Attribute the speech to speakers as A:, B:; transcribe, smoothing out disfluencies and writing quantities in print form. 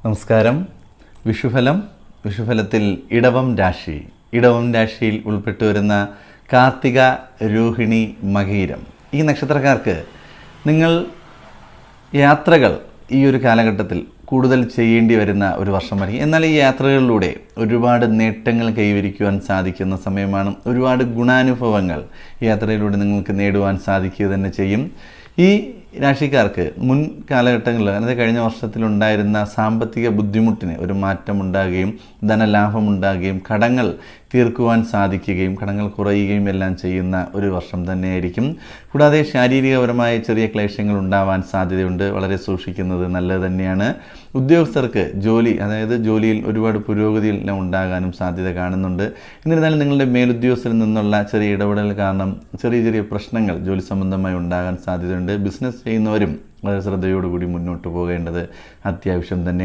A: നമസ്കാരം. വിഷുഫലത്തിൽ ഇടവം രാശിയിൽ ഉൾപ്പെട്ടു വരുന്ന കാർത്തിക, രോഹിണി, മകയിരം ഈ നക്ഷത്രക്കാർക്ക് നിങ്ങൾ യാത്രകൾ ഈ ഒരു കാലഘട്ടത്തിൽ കൂടുതൽ ചെയ്യേണ്ടി വരുന്ന ഒരു വർഷമായിരിക്കും. എന്നാൽ ഈ യാത്രകളിലൂടെ ഒരുപാട് നേട്ടങ്ങൾ കൈവരിക്കുവാൻ സാധിക്കുന്ന സമയമാണ്. ഒരുപാട് ഗുണാനുഭവങ്ങൾ ഈ യാത്രയിലൂടെ നിങ്ങൾക്ക് നേടുവാൻ സാധിക്കുക തന്നെ ചെയ്യും. ഈ രാശിക്കാർക്ക് മുൻ കാലഘട്ടങ്ങളിൽ, അതായത് കഴിഞ്ഞ വർഷത്തിലുണ്ടായിരുന്ന സാമ്പത്തിക ബുദ്ധിമുട്ടിന് ഒരു മാറ്റമുണ്ടാകുകയും ധനലാഭമുണ്ടാകുകയും കടങ്ങൾ തീർക്കുവാൻ സാധിക്കുകയും കടങ്ങൾ കുറയുകയും എല്ലാം ചെയ്യുന്ന ഒരു വർഷം തന്നെയായിരിക്കും. കൂടാതെ ശാരീരികപരമായ ചെറിയ ക്ലേശങ്ങൾ ഉണ്ടാവാൻ സാധ്യതയുണ്ട്. വളരെ സൂക്ഷിക്കുന്നത് നല്ലത് തന്നെയാണ്. ഉദ്യോഗസ്ഥർക്ക് ജോലിയിൽ ഒരുപാട് പുരോഗതിയിൽ ഉണ്ടാകാനും സാധ്യത കാണുന്നുണ്ട്. എന്നിരുന്നാലും നിങ്ങളുടെ മേലുദ്യോഗസ്ഥരിൽ നിന്നുള്ള ചെറിയ ഇടപെടൽ കാരണം ചെറിയ പ്രശ്നങ്ങൾ ജോലി സംബന്ധമായി ഉണ്ടാകാൻ സാധ്യതയുണ്ട്. ബിസിനസ് ചെയ്യുന്നവരും വളരെ ശ്രദ്ധയോടുകൂടി മുന്നോട്ട് പോകേണ്ടത് അത്യാവശ്യം തന്നെ.